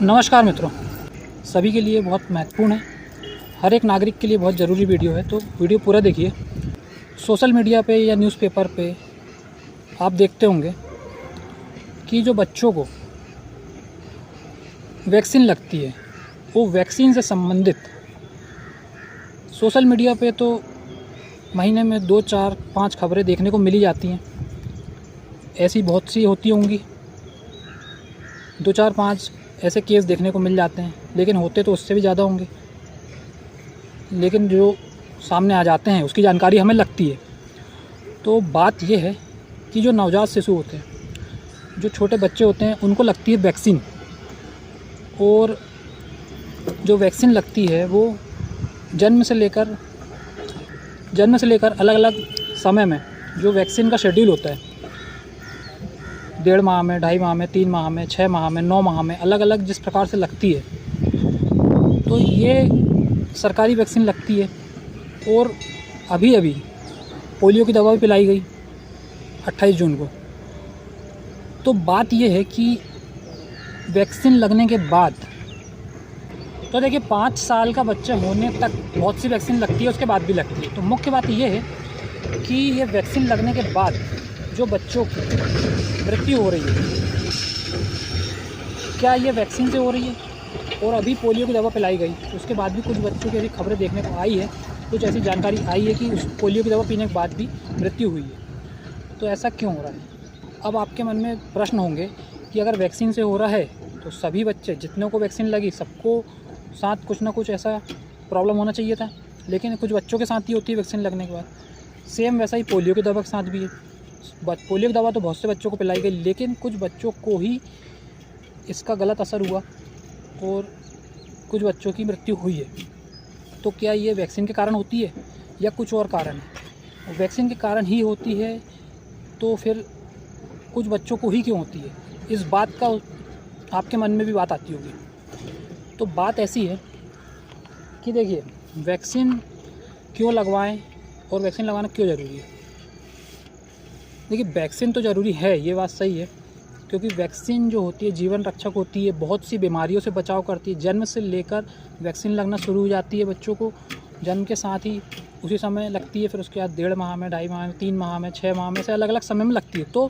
नमस्कार मित्रों, सभी के लिए बहुत महत्वपूर्ण है, हर एक नागरिक के लिए बहुत ज़रूरी वीडियो है, तो वीडियो पूरा देखिए। सोशल मीडिया पे या न्यूज़पेपर पे आप देखते होंगे कि जो बच्चों को वैक्सीन लगती है वो वैक्सीन से संबंधित सोशल मीडिया पे तो महीने में 2, 4, 5 खबरें देखने को मिली जाती हैं। ऐसी बहुत सी होती होंगी, 2, 4, 5 ऐसे केस देखने को मिल जाते हैं, लेकिन होते तो उससे भी ज़्यादा होंगे। लेकिन जो सामने आ जाते हैं उसकी जानकारी हमें लगती है। तो बात ये है कि जो नवजात शिशु होते हैं, जो छोटे बच्चे होते हैं, उनको लगती है वैक्सीन। और जो वैक्सीन लगती है वो जन्म से लेकर अलग अलग समय में जो वैक्सीन का शेड्यूल होता है, 1.5 माह में, 2.5 माह में, 3 माह में, 6 माह में, 9 माह में, अलग अलग जिस प्रकार से लगती है, तो ये सरकारी वैक्सीन लगती है। और अभी पोलियो की दवा भी पिलाई गई 28 जून को। तो बात ये है कि वैक्सीन लगने के बाद, तो देखिए 5 साल का बच्चा होने तक बहुत सी वैक्सीन लगती है, उसके बाद भी लगती है। तो मुख्य बात ये है कि ये वैक्सीन लगने के बाद जो बच्चों की मृत्यु हो रही है, क्या ये वैक्सीन से हो रही है? और अभी पोलियो की दवा पिलाई गई, उसके बाद भी कुछ बच्चों की ऐसी खबरें देखने को आई है, कुछ ऐसी जानकारी आई है कि उस पोलियो की दवा पीने के बाद भी मृत्यु हुई है। तो ऐसा क्यों हो रहा है? अब आपके मन में प्रश्न होंगे कि अगर वैक्सीन से हो रहा है तो सभी बच्चे, जितनों को वैक्सीन लगी, सबको साथ कुछ ना कुछ ऐसा प्रॉब्लम होना चाहिए था। लेकिन कुछ बच्चों के साथ ही होती है वैक्सीन लगने के बाद। सेम वैसा ही पोलियो की दवा के साथ भी है। पोलियो की दवा तो बहुत से बच्चों को पिलाई गई, लेकिन कुछ बच्चों को ही इसका गलत असर हुआ और कुछ बच्चों की मृत्यु हुई है। तो क्या ये वैक्सीन के कारण होती है या कुछ और कारण है? वैक्सीन के कारण ही होती है तो फिर कुछ बच्चों को ही क्यों होती है? इस बात का आपके मन में भी बात आती होगी। तो बात ऐसी है कि देखिए, वैक्सीन क्यों लगवाएं और वैक्सीन लगवाना क्यों ज़रूरी है? देखिए, वैक्सीन तो ज़रूरी है, ये बात सही है, क्योंकि वैक्सीन जो होती है जीवन रक्षक होती है, बहुत सी बीमारियों से बचाव करती है। जन्म से लेकर वैक्सीन लगना शुरू हो जाती है बच्चों को, जन्म के साथ ही उसी समय लगती है, फिर उसके बाद 1.5 माह में, 2.5 माह में, 3 माह में, 6 माह में, से अलग अलग समय में लगती है। तो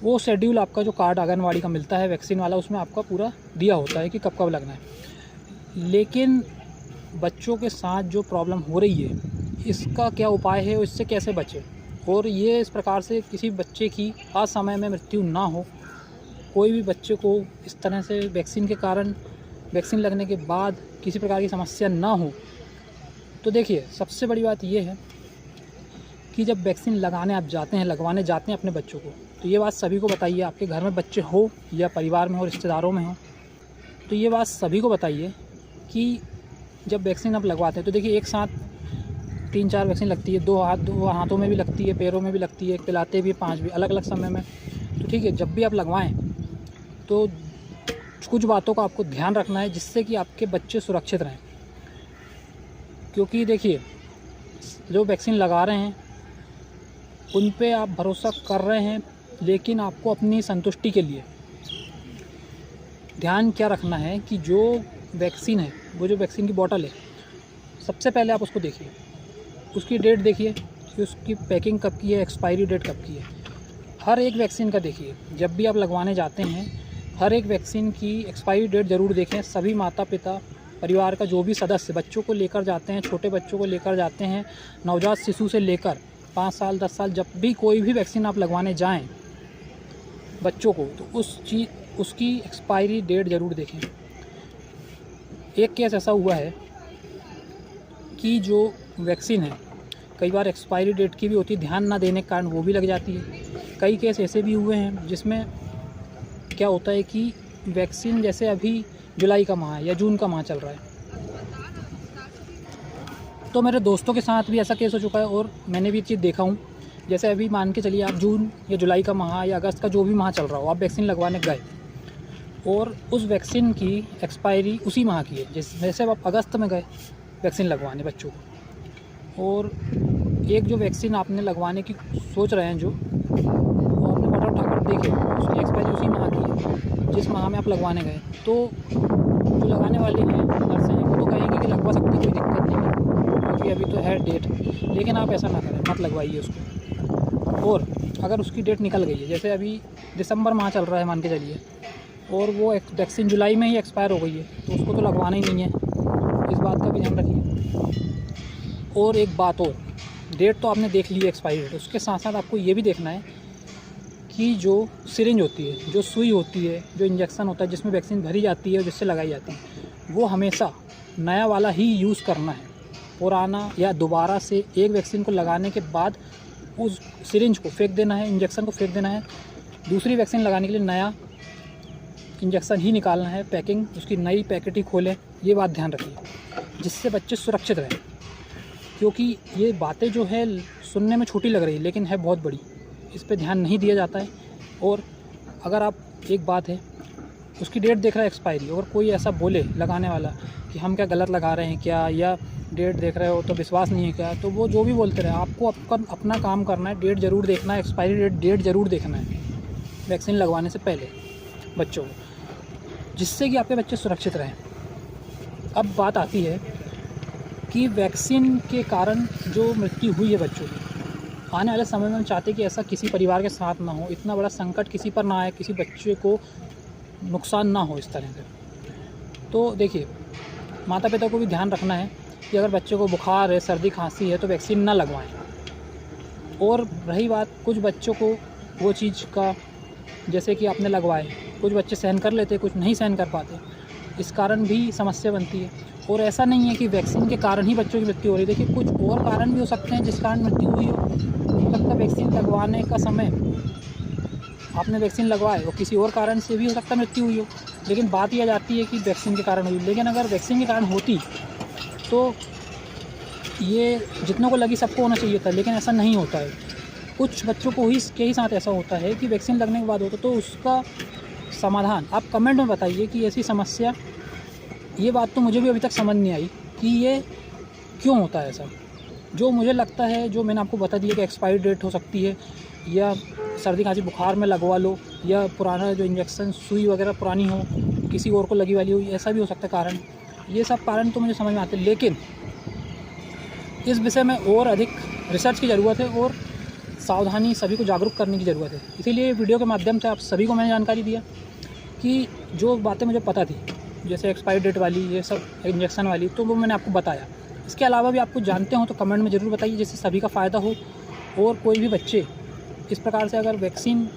वो शेड्यूल आपका जो कार्ड आंगनवाड़ी का मिलता है वैक्सीन वाला, उसमें आपका पूरा दिया होता है कि कब कब लगना है। लेकिन बच्चों के साथ जो प्रॉब्लम हो रही है, इसका क्या उपाय है और इससे कैसे बचें, और ये इस प्रकार से किसी बच्चे की असमय में मृत्यु ना हो, कोई भी बच्चे को इस तरह से वैक्सीन के कारण, वैक्सीन लगने के बाद किसी प्रकार की समस्या ना हो। तो देखिए, सबसे बड़ी बात ये है कि जब वैक्सीन लगवाने जाते हैं अपने बच्चों को, तो ये बात सभी को बताइए, आपके घर में बच्चे हो या परिवार में हो, रिश्तेदारों में हो, तो ये बात सभी को बताइए कि जब वैक्सीन आप लगवाते हैं तो देखिए, एक साथ 3-4 वैक्सीन लगती है, 2 हाथों में भी लगती है, पैरों में भी लगती है, पिलाते भी 5 भी, अलग अलग समय में। तो ठीक है, जब भी आप लगवाएं तो कुछ बातों का आपको ध्यान रखना है, जिससे कि आपके बच्चे सुरक्षित रहें। क्योंकि देखिए, जो वैक्सीन लगा रहे हैं उन पे आप भरोसा कर रहे हैं, लेकिन आपको अपनी संतुष्टि के लिए ध्यान क्या रखना है कि जो वैक्सीन है, वो जो वैक्सीन की बॉटल है, सबसे पहले आप उसको देखिए, उसकी डेट देखिए कि उसकी पैकिंग कब की है, एक्सपायरी डेट कब की है। हर एक वैक्सीन का देखिए, जब भी आप लगवाने जाते हैं हर एक वैक्सीन की एक्सपायरी डेट ज़रूर देखें। सभी माता पिता, परिवार का जो भी सदस्य बच्चों को लेकर जाते हैं, छोटे बच्चों को लेकर जाते हैं, नवजात शिशु से लेकर 5 साल 10 साल, जब भी कोई भी वैक्सीन आप लगवाने जाएं बच्चों को, तो उसकी एक्सपायरी डेट ज़रूर देखें। एक केस ऐसा हुआ है कि जो वैक्सीन है कई बार एक्सपायरी डेट की भी होती है, ध्यान ना देने के कारण वो भी लग जाती है। कई केस ऐसे भी हुए हैं जिसमें क्या होता है कि वैक्सीन, जैसे अभी जुलाई का माह है या जून का माह चल रहा है, तो मेरे दोस्तों के साथ भी ऐसा केस हो चुका है और मैंने भी ये चीज़ देखा हूँ। जैसे अभी मान के चलिए, आप जून या जुलाई का माह या अगस्त का जो भी माह चल रहा हो, आप वैक्सीन लगवाने गए और उस वैक्सीन की एक्सपायरी उसी माह की है। जैसे आप अगस्त में गए वैक्सीन लगवाने बच्चों को, और एक जो वैक्सीन आपने लगवाने की सोच रहे हैं, जो वो आपने ऑर्डर उठाकर देखिए उसकी एक्सपायरी उसी माह की है जिस माह में आप लगवाने गए। तो जो लगाने वाले हैं नर्सें हैं वो तो कहेंगे कि लगवा सकते, कोई दिक्कत नहीं है क्योंकि अभी तो है डेट, लेकिन आप ऐसा ना करें, मत लगवाइए उसको। और अगर उसकी डेट निकल गई है, जैसे अभी दिसंबर माह चल रहा है मान के चलिए, और वो वैक्सीन जुलाई में ही एक्सपायर हो गई है, तो उसको तो लगवाना ही नहीं है, इस बात का भी ध्यान रखिए। और एक बात और, डेट तो आपने देख ली है एक्सपायरी डेट, उसके साथ साथ आपको ये भी देखना है कि जो सिरिंज होती है, जो सुई होती है, जो इंजेक्शन होता है जिसमें वैक्सीन भरी जाती है और जिससे लगाई जाती है, वो हमेशा नया वाला ही यूज़ करना है। पुराना या दोबारा से एक वैक्सीन को लगाने के बाद उस सिरिंज को फेंक देना है, इंजेक्शन को फेंक देना है, दूसरी वैक्सीन लगाने के लिए नया इंजेक्शन ही निकालना है, पैकिंग उसकी नई पैकेट ही खोलें। ये बात ध्यान रखिए जिससे बच्चे सुरक्षित रहें, क्योंकि ये बातें जो है सुनने में छोटी लग रही है लेकिन है बहुत बड़ी, इस पे ध्यान नहीं दिया जाता है। और अगर आप, एक बात है, उसकी डेट देख रहा है एक्सपायरी, और कोई ऐसा बोले लगाने वाला कि हम क्या गलत लगा रहे हैं क्या, या डेट देख रहे हो तो विश्वास नहीं है क्या, तो वो जो भी बोलते रहे, आपको अपना काम करना है, डेट ज़रूर देखना है, एक्सपायरी डेट ज़रूर देखना है वैक्सीन लगवाने से पहले बच्चों को, जिससे कि आपके बच्चे सुरक्षित रहें। अब बात आती है कि वैक्सीन के कारण जो मृत्यु हुई है बच्चों की, आने वाले समय में हम चाहते हैं कि ऐसा किसी परिवार के साथ ना हो, इतना बड़ा संकट किसी पर ना आए, किसी बच्चे को नुकसान ना हो इस तरह से। तो देखिए, माता पिता को भी ध्यान रखना है कि अगर बच्चे को बुखार है, सर्दी खांसी है तो वैक्सीन ना लगवाएं। और रही बात कुछ बच्चों को वो चीज़ का, जैसे कि आपने लगवाए, कुछ बच्चे सहन कर लेते, कुछ नहीं सहन कर पाते, इस कारण भी समस्या बनती है। और ऐसा नहीं है कि वैक्सीन के कारण ही बच्चों की मृत्यु हो रही है, देखिए कुछ और कारण भी हो सकते हैं जिस कारण मृत्यु हुई हो। हो सकता है वैक्सीन लगवाने का समय आपने वैक्सीन लगवाए और किसी और कारण से भी हो सकता है मृत्यु हुई हो, लेकिन बात यह जाती है कि वैक्सीन के कारण हुई। लेकिन अगर वैक्सीन के कारण होती तो ये जितनों को लगी सबको होना चाहिए था, लेकिन ऐसा नहीं होता है। कुछ बच्चों को ही के ही साथ ऐसा होता है कि वैक्सीन लगने के बाद होता, तो उसका समाधान आप कमेंट में बताइए कि ऐसी समस्या, ये बात तो मुझे भी अभी तक समझ नहीं आई कि ये क्यों होता है ऐसा। जो मुझे लगता है, जो मैंने आपको बता दिया कि एक्सपायरी डेट हो सकती है, या सर्दी खांसी बुखार में लगवा लो, या पुराना जो इंजेक्शन सुई वगैरह पुरानी हो, किसी और को लगी वाली हो, ऐसा भी हो सकता है कारण। ये सब कारण तो मुझे समझ में आते हैं, लेकिन इस विषय में और अधिक रिसर्च की ज़रूरत है और सावधानी, सभी को जागरूक करने की ज़रूरत है। इसीलिए वीडियो के माध्यम से आप सभी को मैंने जानकारी दिया कि जो बातें मुझे पता थी, जैसे एक्सपायरी डेट वाली, ये सब इंजेक्शन वाली, तो वो मैंने आपको बताया। इसके अलावा भी आपको जानते हो तो कमेंट में ज़रूर बताइए, जिससे सभी का फ़ायदा हो। और कोई भी बच्चे इस प्रकार से अगर वैक्सीन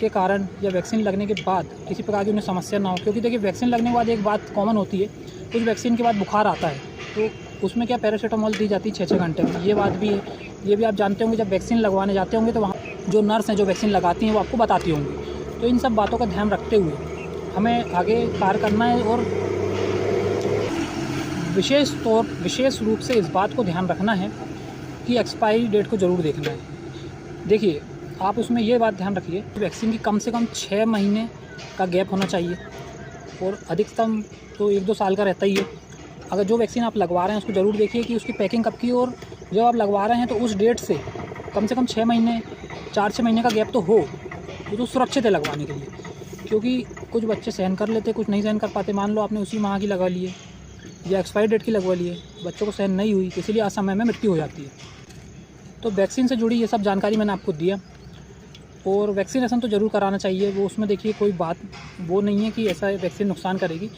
के कारण या वैक्सीन लगने के बाद किसी प्रकार की उन्हें समस्या ना हो, क्योंकि देखिए वैक्सीन लगने के बाद एक बात कॉमन होती है, कुछ वैक्सीन के बाद बुखार आता है तो उसमें क्या पैरासीटामोल दी जाती है 6-6 घंटे में, ये बात भी है। ये भी आप जानते होंगे, जब वैक्सीन लगवाने जाते होंगे तो वहाँ जो नर्स हैं जो वैक्सीन लगाती हैं वो आपको बताती होंगी। तो इन सब बातों का ध्यान रखते हुए हमें आगे कार्य करना है, और विशेष रूप से इस बात को ध्यान रखना है कि एक्सपायरी डेट को ज़रूर देखना है। देखिए, आप उसमें ये बात ध्यान रखिए, वैक्सीन की कम से कम 6 महीने का गैप होना चाहिए, और अधिकतम तो 1-2 साल का रहता ही है। अगर जो वैक्सीन आप लगवा रहे हैं उसको ज़रूर देखिए कि उसकी पैकिंग कब की, और जब आप लगवा रहे हैं तो उस डेट से कम 6 महीने, 4-6 महीने का गैप तो हो, तो सुरक्षित है लगवाने के लिए। क्योंकि कुछ बच्चे सहन कर लेते, कुछ नहीं सहन कर पाते। मान लो आपने उसी माह की लगवा ली है या एक्सपायरी डेट की लगवा ली है, बच्चों को सहन नहीं हुई, इसीलिए असमय में मृत्यु हो जाती है। तो वैक्सीन से जुड़ी ये सब जानकारी मैंने आपको दिया, और वैक्सीनेशन तो ज़रूर कराना चाहिए। वो उसमें देखिए कोई बात वो नहीं है कि ऐसा वैक्सीन नुकसान करेगी,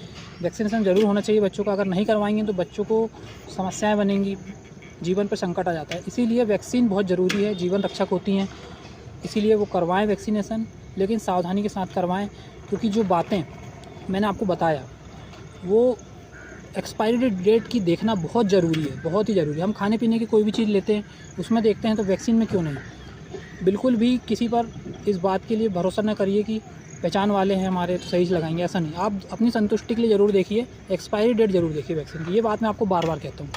वैक्सीनेशन ज़रूर होना चाहिए बच्चों का। अगर नहीं करवाएंगे तो बच्चों को समस्याएं बनेंगी, जीवन पर संकट आ जाता है। इसीलिए वैक्सीन बहुत ज़रूरी है, जीवन रक्षक होती हैं, इसीलिए वो करवाएं वैक्सीनेशन, लेकिन सावधानी के साथ करवाएं। क्योंकि जो बातें मैंने आपको बताया वो एक्सपायरी डेट की देखना बहुत ज़रूरी है, बहुत ही ज़रूरी है। हम खाने पीने की कोई भी चीज़ लेते हैं उसमें देखते हैं, तो वैक्सीन में क्यों नहीं। बिल्कुल भी किसी पर इस बात के लिए भरोसा न करिए कि पहचान वाले हैं हमारे तो सही लगाएंगे, ऐसा नहीं। आप अपनी संतुष्टि के लिए ज़रूर देखिए, एक्सपायरी डेट ज़रूर देखिए वैक्सीन की, ये बात मैं आपको बार बार कहता हूँ।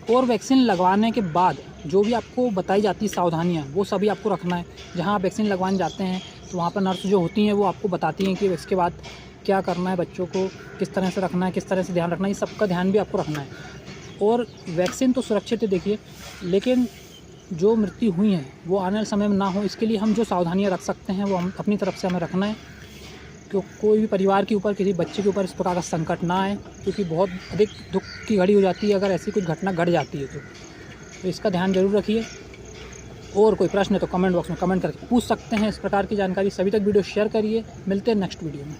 और वैक्सीन लगवाने के बाद जो भी आपको बताई जाती है सावधानियाँ, वो सभी आपको रखना है। जहाँ आप वैक्सीन लगवाने जाते हैं तो वहाँ पर नर्स जो होती हैं वो आपको बताती हैं कि इसके बाद क्या करना है, बच्चों को किस तरह से रखना है, किस तरह से ध्यान रखना है, ये सबका ध्यान भी आपको रखना है। और वैक्सीन तो सुरक्षित है देखिए, लेकिन जो मृत्यु हुई हैं वो आने वाले समय में ना हो, इसके लिए हम जो सावधानियाँ रख सकते हैं वो हम अपनी तरफ से हमें रखना है, क्योंकि कोई भी परिवार के ऊपर, किसी बच्चे के ऊपर इस प्रकार का संकट ना आए, क्योंकि बहुत अधिक दुख की घड़ी हो जाती है अगर ऐसी कुछ घटना घट जाती है तो इसका ध्यान जरूर रखिए। और कोई प्रश्न है तो कमेंट बॉक्स में कमेंट करके पूछ सकते हैं। इस प्रकार की जानकारी सभी तक वीडियो शेयर करिए। मिलते हैं नेक्स्ट वीडियो में।